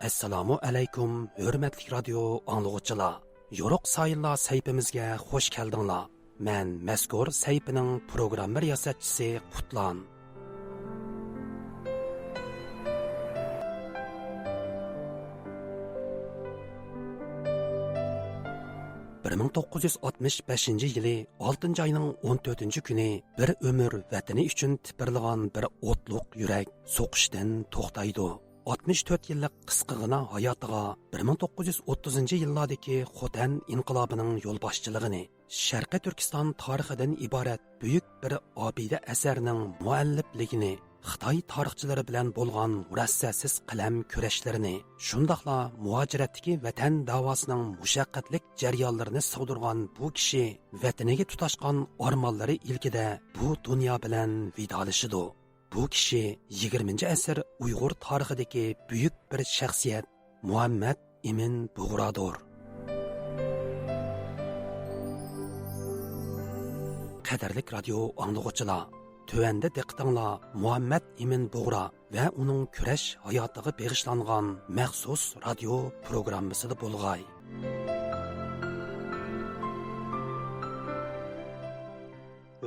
Assalomu alaykum, hurmatli radio anglag'uchilar. Yo'ruq sayillar sayfimizga xush keldinglar. Men mazkur sayfining programma riyosatchisi Qutlan. 1965 yili 6 ayning 14 kuni bir ömür vatani uchun tipirlagan bir o'tliq yurak so'qishdan to'xtaydi. 64 yillik qisqagina hayotiga 1930 yillardagi Xotan inqilobining yo'lboshchiligini, Sharqiy Turkiston tarixidan iborat buyuk bir obida asarning muallifligini, Xitoy tarixchilari bilan bo'lgan murassasiz qalam kurashlarini, shundaqla muhojiratdagi vatan davosining mushaqqatlik jarayonlarini sig'dirgan bu kishi vataniga tutashgan armonlari ilkida bu dunyo bilan vidolashidi. Bu kishi 20-asr Uyg'ur tarixidagi buyuk bir shaxsiyat Muhammad Emin Bug'rodir. Qadrli radio anglag'uchilar, tövəndə diqqətinizlər Muhammad Emin Bug'ro və onun kurash hayotiga bag'ishlangan maxsus radio programmasida bo'lg'ay.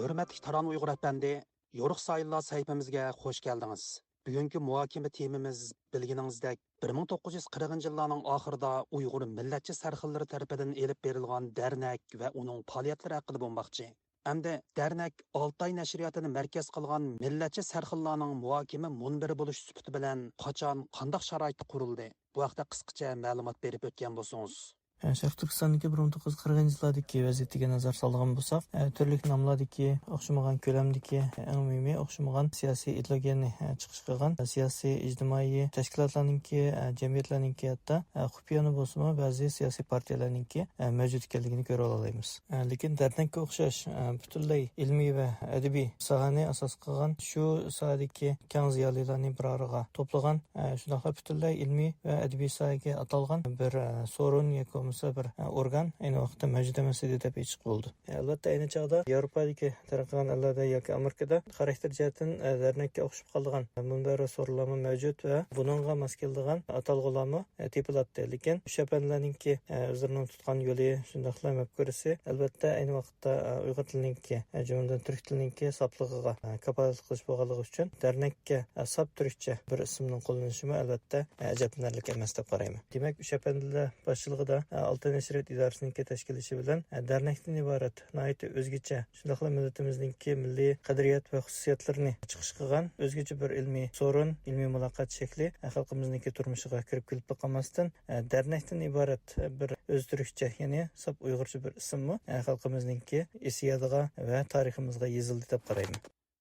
Hurmatli Taron Uyg'ur əpəndi, Yoruq sayıllar sayfamizga xush keldingiz. Bugungi muhokama temamiz bilginingizdak 1940 yillarning oxirida Uyg'ur millatchi sarxillari tarafidan elib berilgan dernek va uning faoliyatlari haqida bo'lmoqchi. Hamda dernek Altay nashriyotini markaz qilgan millatchi sarxillarning muhokama munbiri bo'lish sifati bilan qachon, qanday sharoitda qurildi? Bu haqda qisqacha ma'lumot berib o'tgan bo'lsangiz. Sharq Turkistondagi 1940 yillardagi vaziyatiga nazar solgan bo'lsak, turli nomlardagi o'xshamagan ko'lamdagi eng muhimi o'xshamagan siyosiy ideologiyani chiqish qilgan siyosiy ijtimoiy tashkilotlarningki, jamiyatlarningki, hatto xufiyona bo'lsa-mu ba'zi siyosiy partiyalarningki mavjud ekanligini ko'ra olamiz. Lekin dardnakka o'xshash butunlay ilmiy va adabiy sohani asos qilgan shu sohadagi keng ziyolilarni bir araga to'plagan, shunday butunlay ilmiy va adabiy sohaga atalgan bir so'rin yoki bir organ ayni vaqtda mavjud emas edi deb aytib bo'ldi. Albatta ayni chog'da Yevropadagi tarqagan allarda yoki Amerikada xarakter jihatdan dardnakka o'xshab qolgan bunday so'rovnoma mavjud va buningga mos keladigan atalg'ularni tepilatdi. Lekin o'sha fanlarningki o'zlarining tutgan yo'li shundaqla mafkurasi albatta ayni vaqtda Uyg'ur tilininki, jumladan turk tilininki soplig'iga kafolat qilish bo'lganligi uchun dardnakka sop turkcha bir ismning qo'llanilishi albatta ajablanarli emas deb qarayman. Demak, o'sha fanlar boshchiligida Altay nashriyot idorasining tashkilishi bilan dernakdan iborat nihoyatda o'zgacha shundaqla millatimizningki milliy qadriyat va xususiyatlarini chiqish qilgan o'zgacha bir ilmiy so'rin, ilmiy muloqot shakli xalqimizningki turmushiga kirib kelib qolmasdan dernakdan iborat bir o'z turkcha, ya'ni sop uyg'urcha bir ismmi xalqimizningki esiyadiga va tariximizga yozildi deb qarayman.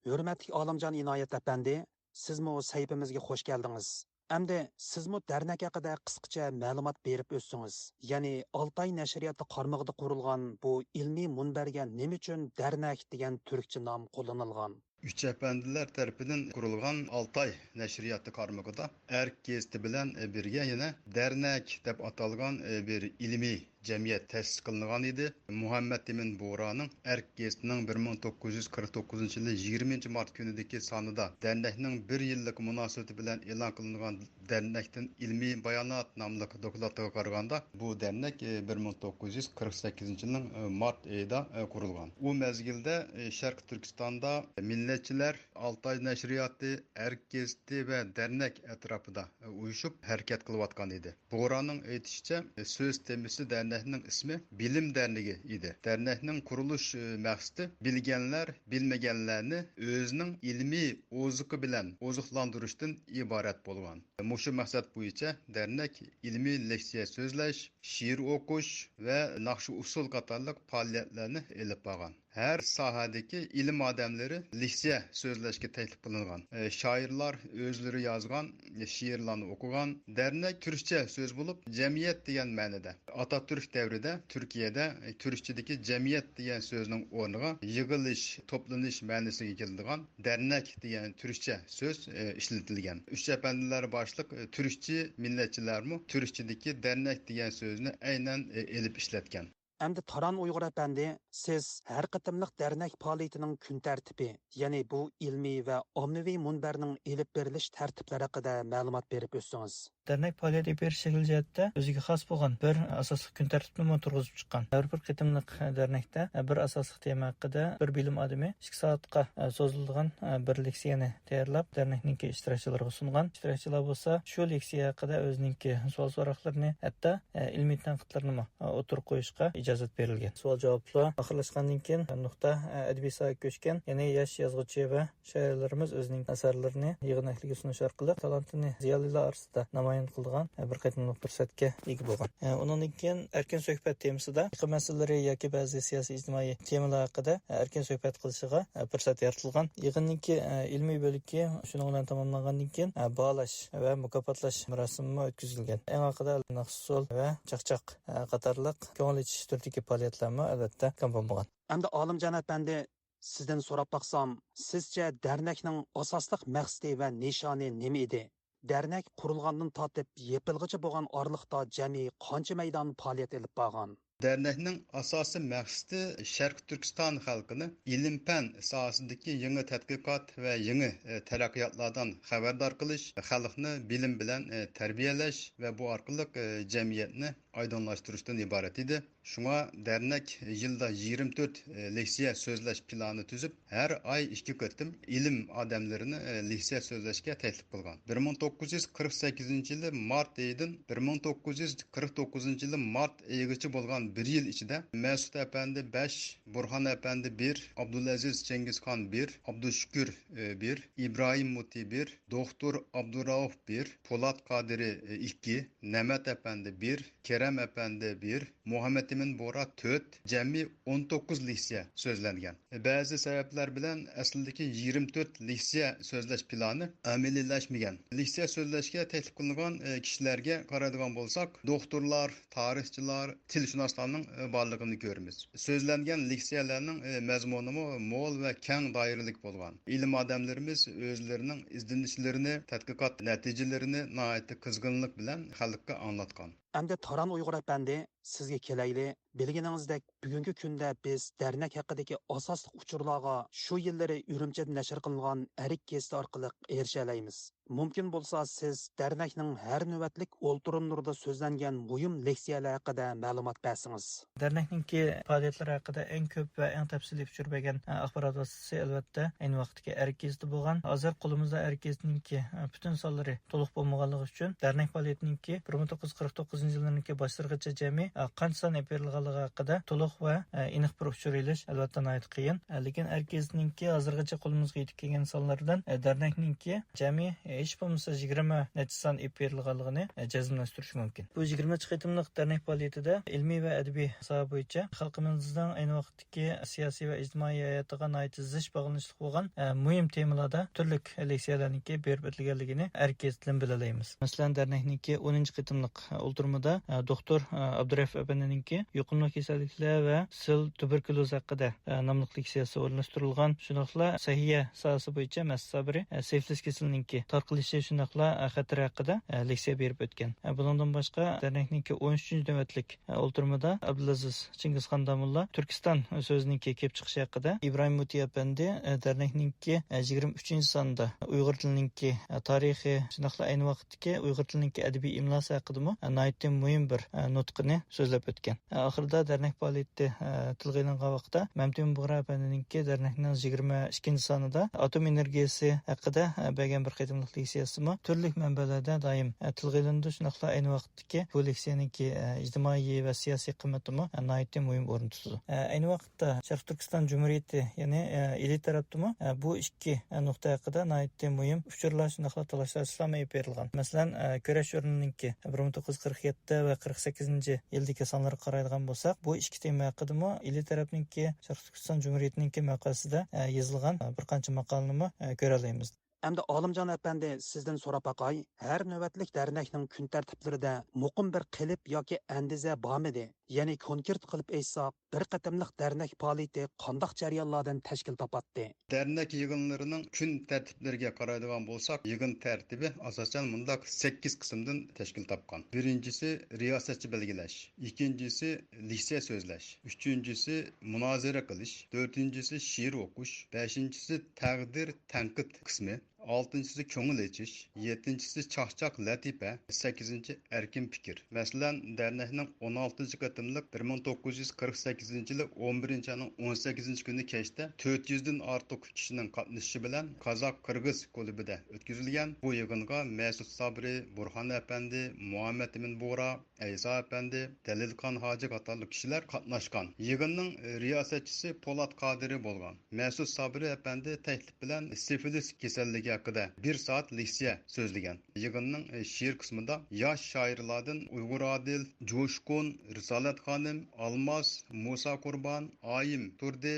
Hurmatli Olimjon Inoyat apandi, sizmi sayfimizga xush keldingiz. Әмді сізмі дәрнәк haqida qisqacha ma'lumot berib o'tsangiz, ya'ni Altay nashriyoti qarmog'ida qurilgan bu ilmiy munbarga nima uchun dərnək degan turkcha nom qo'llanilgan? Üç efendiler tarafından kurulgan Altay Neşriyatı karmağıda erk gezdi bilen birge yine dernek deb atalgan bir ilmi cemiyet tesis kılınan idi. Muhammed Emin Bug'roning erk gezdining 1949 yılı 20 Mart günüdeki sanıda dernekning bir yıllık münasebeti bilen e'lon kılınan dernekten ilmi bayanat namlık dokulatlığa karaganda bu dernek 1948 yılının Mart ayında kurulgan. Bu mezgilde Şarkı Türkistan'da milletçiler Altay Neşriyatı, erk gezdi ve dernek etrafında uyuşup hareket kılıvatkan idi. Bug'roning aytishicha söz temisi dernekning ismi Bilim Derneği idi. Dernekning kuruluş maqsadi bilgenler bilmegenlerini özünün ilmi ozuqi bilen ozuqlandırışdan ibaret bolgan. Muşu maqsad bo'yicha dernek ilmi leksiya so'zlash, şiir okuş ve naqshi usul qatorliq faoliyatlarni elib borgan. Her sahadaki ilim adamları leksiya so'zlashga taklif qilingan. Şairlar özleri yazgan, şiirlarni okugan. Dernek Türkçe söz bulup cemiyet degan ma'noda. Atatürk devrida Türkiye'de Türkçedeki cemiyet degan sözning o'rniga yig'ilish, to'planish ma'nosiga keladigan dernek degan Türkçe söz ishlatilgan. Üç efendiler başlık Türkçe milletçilermi Türkçedeki dernek degan sözni aynen elib ishlatgan. Әмді Taran Uyghur әпәнді, siz hər qıtımlıq dərnək fəaliyyətinin gün tərtibi, yəni bu ilmi və ommaviy munbərning elib beriliş tərtibləri haqida məlumat berib ötsünüz. Dernek faaliyeti bir şekil cihette özüge has bolgan bir asaslık gün tertibini turguzup çıkan. Her bir qitimlik dernekte bir asaslık tema hakkında bir bilim adamı 2 saatga sozulgan bir leksiyani tayyorlab dernekninki iştirakçılarga sungan. İştirakçılar bolsa şu leksiya hakkında özüninki sual so'roqlarini hatta ilmiy tanqidlarni o'tirib qo'yishga ijozat berilgan. Savol javoblar oxirlashgandan keyin nuqta adabiy sohaga ko'chgan. Ya'ni yosh yozuvchi va shoirlarimiz o'zining asarlarini yig'inakliga sunish orqali talantini ziyolilar orasida namoyon qilgan bir qatimliq fursatga ega bo'lgan. Undan keyin erkin suhbat temasida iqlim masalalari yoki ba'zi siyosiy ijtimoiy temalar haqida erkin suhbat qilishiga fursat yaratilgan. Yig'inninki ilmiy bo'ligi shuning bilan tamomlangandan keyin baholash va mukofotlash marosimi o'tkazilgan. Eng oxirida naqshsul va chaqchaq qatorliq ko'ngil ichish turdagi faoliyatlarni albatta kam bo'lmagan. Әмді Olimjon әpәndi, sizdan so'rab baqsam, sizcha dernekning asosliq maqsadi va nishoni nima edi? Dernek qurilgandan tortib yepilg'icha bo'lgan orliqda jami qancha maydon faoliyat olib borgan? Dernekning asosiy maqsadi Sharq Turkiston xalqini ilm-fan sohasidagi yangi tadqiqot va yangi taraqqiyotlardan xabardor qilish, xalqni bilim bilan tarbiyalash va bu orqali jamiyatni aydınlaştırışdan ibaret idi. Şuna dernek yılda 24 leksiya sözleş planı tüzüp her ay 2 kıtım ilim adamlarını leksiya sözleşke teklif kılgan. 1948 yılı Mart ayından 1949 yılı Mart ayıgıcı bolgan bir yıl içinde Mesut Efendi 5, Burhan Efendi 1, Abdülaziz Cengizhan 1, Abdüşşükür 1, İbrahim Muti 1, Doktor Abdurrauf 1, Polat Kadiri 2, Nemet Efendi 1, Kerem Efendi 1, Muhammed Emin Bora 4, cemi 19 leksiya sözlengen. Bazı sebepler bilen aslındaki 24 leksiya sözleş planı amelileşmegen. Leksiya sözleşke teklif kılınan kişilerge karadigan bolsak, doktorlar, tarihçiler, tilşünaslarının barlığını görürüz. Sözlengen leksiyalarının mezmunumu mol ve keng dairlik bolgan. İlim adamlarımız özlerinin izlenişlerini, tadqiqat neticelerini nahayetli kızgınlık bilen halkka anlatkan. Әмді Taran Uyghur әпәнді, sizge kelayli, bilgininizdek bugünkü künde biz dernek hakkındaki asaslık uçurlarga şu yılları Ürümçe'de neşir kılıngan erik gezdi arkalık erişeleyimiz. Mümkün bolsa siz dernekning her nöbetlik olturumlarda sözlengen mühim leksiyalar hakkında malumat bersiniz. Dernekninki faaliyetleri hakkında en köp ve en tepsili uçur bergen axbarat vasitesi elbette aynı vaqtdagi erik gezdi bolgan. Hazır qo'limizda erik gezininki bütün sonlari to'liq bo'lmaganligi uchun dernek faoliyatininki 1949 yillarninki boshlarigacha jami qancha son berilganligi haqida to'liq va aniq bir uçur elish albatta nihoyat qiyin. Lekin erik gezininki hozirgacha qo'limizga yetib kelgan sonlardan dernekninki jami hech bo'lmasa 20 necha son berilganligini jazmlashtirish mumkin. Bu 20 qitimliq dernek faoliyatida ilmiy va adabiy soha bo'yicha xalqimizning ayni vaqtdagi siyosiy va ijtimoiy hayotiga nihoyat zich bog'lanishli bo'lgan muhim temalarda turli leksiyalarniki berib o'tilganligini erkazdan bilalaymiz. Masalan, dernekniki 10 qitimliq o'ltirmada doktor Abdurauf apanninki yuqumli kasalliklar va sil tuberkuloz haqida nomli leksiyasi o'rnashtirilgan. Shuningdek, sahiya sohasi bo'yicha masabri siflis kasalligininki tarqalishi shuningdek xatiri haqida leksiya berib o'tgan. Bundan boshqa dernekniki 13-navbatlik o'ltirmada Abdulaziz Cengizxon Damulla Turkiston so'zininki kelib chiqishi haqida, Ibrahim Muti apandi dernekniki 23-sonda Uyg'ur tilininki tarixi shuningdek ayni vaqtdagi Uyg'ur tilininki adabiy imlosi haqida nihoyatda muhim bir nutqini so'zlab o'tgan. Oxirida dernek faoliyati tilga ilingan vaqtda Mamtun Bug'ra apanninki dernekning 22-sonida atom energiyasi haqida bergan bir qatimliq leksiyasimi turli manbalarda doim tilga ilindi. Shuningdek ayni vaqtdagi bu leksiyaniki ijtimoiy va siyosiy qimmatimi nihoyatda muhim o'rin tutadi. Ayni vaqtda Sharq Turkiston Jumhuriyati, ya'ni ili tarafdimi bu ikki nuqta haqida nihoyatda muhim uchurlar shuningdek talashlar islomiy berilgan. Masalan, kurash o'rnininki 1947 va 48-yildagi sonlarga qaraydigan bo'lsak, bu ikki tema haqida ili tarafninki Sharq Turkiston Jumhuriyatiningki maqolasida yozilgan bir qancha maqolani ko'ra olamiz. Әмді Olimjon әпәнді, sizden so'rab baqay, her nöbetlik dernekning kun tartiblarida muqim bir qilib yoki andiza bormidi? ya'ni konkret qilib aytsak, bir qatamliq dernek faoliyati qandaq jarayonlardan tashkil topadi? Dernek yığınlarının kun tertipleriga qaraydigan bo'lsak, yığın tertibi asosan mundaq 8 qismdan tashkil topgan. Birincisi riyosatchi belgilash, ikkinchisi liksiya so'zlash, uchinchisi munozara qilish, to'rtinchisi she'r o'qish, beshinchisi taqdir tanqid qismi, oltinchisi ko'ngil echish, yettinchisi chaqchaq latifa, sakkizinchi erkin fikr. Masalan, dernekning 16 qatimliq 1948 yil 11 ayning 18 kuni kechda 400 dan ortiq kishining qatnashishi bilan Qozoq Qirg'iz klubida o'tkazilgan bu yig'inga Mas'ud Sabri, Burxon apandi, Muhammad Emin Bo'ra, Aysa apandi, Dalilxon Hoji qatorli kishilar qatnashgan. Yig'inning riyosatchisi Po'lat Qodiri bo'lgan. Mas'ud Sabri apandi taklif bilan sifilis kasalligi haqida 1 soat leksiya so'zlagan. Yig'inning she'r qismida yosh shoirlardan Uyg'ur Adil, Jo'shqun, Risolat xonim, Almos, Musa Qurbon, Oyim Turdi,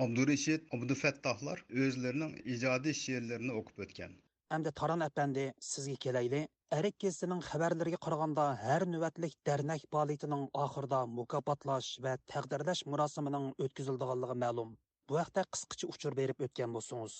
Abdurashid, Abdufattahlar o'zlarining ijodiy she'rlarini o'qib o'tgan. Hamda Taran apandi, sizga kelayli. Erik Gezitining xabarlariga qaraganda, har navbatlik dernek faoliyatining oxirida mukofotlash va taqdirlash murosimining o'tkazilganligi ma'lum. Bu haqda qisqacha uchur berib o'tgan bo'lsangiz.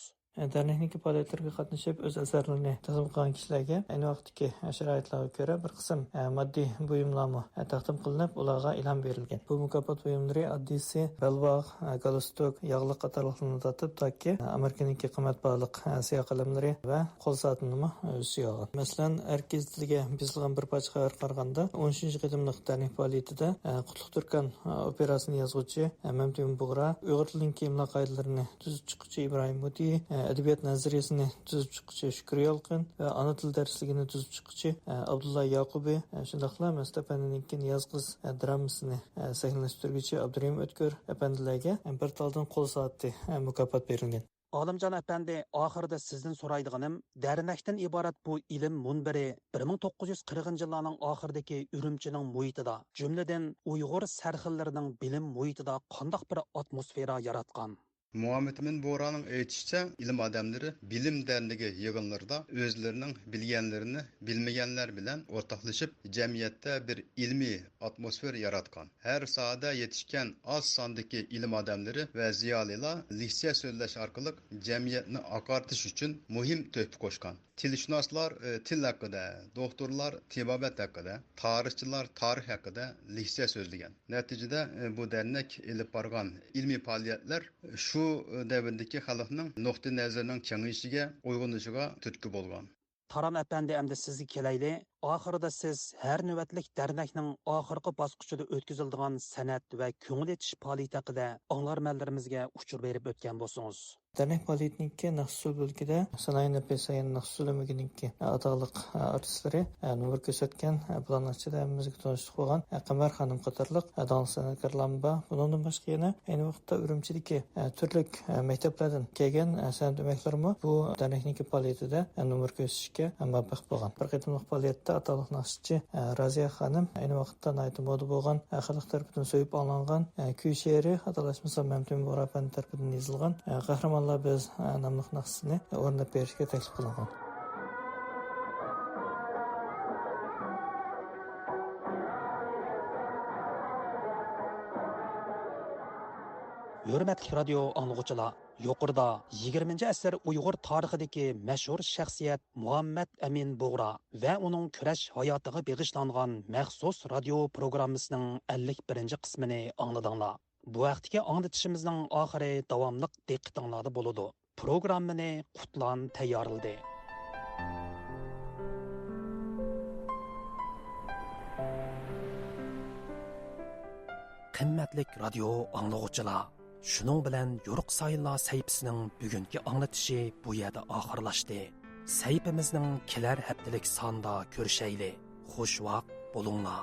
Dernekning faoliyatlarga qatnashib o'z asarlarini taqdim qilgan kishilarga ayni vaqtdagi sharoitlarga ko'ra bir qism moddiy buyumlarni taqdim qilinib, ularga ilhom berilgan. Bu mukofot buyumlari oddisi, belbog', galstuk, yog'liq qatorliqlarni tortib toki Amerikaning qimmatbaho siyo qalamlari va qo'l soatini o'z ichiga olgan. Masalan, Erkizliga bizilgan bir parcha xabar qaraganda 13 qadimliq dernek faoliyatida Qutlug' Turkan operasini yozuvchi Mamtun Bug'ra, Uyg'ur tilining imlo qoidalarini tuzib chiquvchi Ibrohim Muti, adabiyot nazariyasini tuzib chiquvchi Shukri Yolqin va ana til darsligini tuzib chiquvchi Abdulla Yoqubi, shundaqla Mustafaning yozqiz dramasini sahnalashtiruvchi Abdurahim O'tkir apandilarga bir taldan qo'l soati mukofot berilgan. Olimjon apandi, oxirida sizdan so'raydiganim, dernekdan iborat bu ilm munbiri 1940 yillarning oxiridagi Urumchining muhitida, jumladan Uyg'ur sarxillarining bilim muhitida qanday bir atmosfera yaratgan? Muhammed Emin Bo'raning aytishicha, ilm odamlari bilim dernigi yig'inlarida o'zlarining bilganlarini bilmaganlar bilan o'rtoqlashib, jamiyatda bir ilmiy atmosfera yaratgan. Har sohada yetishgan oz sondagi ilm odamlari va ziyolilar leksiya so'zlash orqali jamiyatni oqartish uchun muhim to'hfa qo'shgan. Tilshunoslar til haqida, doktorlar tibobat haqida, tarixchilar tarix haqida leksiya so'zlagan. Natijada bu dernek ilib borgan ilmiy faoliyatlar shu davrdagi xalqning nuqtai nazarining kengayishiga, uyg'onishiga turtki bo'lgan. Taran apandi, endi sizga kelayli. Oxirida siz har navbatlik dernekning oxirgi bosqichida o'tkaziladigan san'at va ko'ngil etish faoliyati haqida anglarmanlarimizga uchur berib o'tgan bo'lsangiz. Dernek faoliyatininki Naqshsul bo'lkida Sanoyi Nafisayin Naqshsulimiginingki ataliq artistlari numar ko'rsatgan planlarchida hammamizga tanishib qo'ygan Qamar xonim qatorliq dans san'atkorlar bor. Bundan boshqa yana ayni vaqtda Urumchidagi turli maktablardan kelgan san'at o'maklarimi bu dernekning faoliyatida numar ko'rsatishga muvaffaq bo'lgan. Bir qatimliq faoliyatda ataliq naqshchi Raziya xonim ayni vaqtda nayt moda bo'lgan xalq tarafidan so'yib olingan kuy she'ri atalashmasa Mamtun Bo'ra tarafidan yozilgan qahramonlar biz nomli naqshini o'rnab berishga taklif qilingan. Hürmetli radio anlıqçılar, yuqorida 20-asr Uyg'ur tarixidagi mashhur shaxsiyat Muhammad Emin Bo'ra va uning kurash hayotiga bag'ishlangan maxsus radio programmasining 51-qismini angladinglar. Bu vaqtdagi anglatishimizning oxiri davomliq diqqatinglarda bo'ladi. Programmani Qutlan tayyorladi. Qimmatlik radio anlıqçılar, shuning bilan Yo'riq Sayillar sayfisining bugungi anglatishi bu yerda oxirlashdi. Sayfimizning kelar haftalik sonda ko'rishayli. Xush vaqt bo'linglar.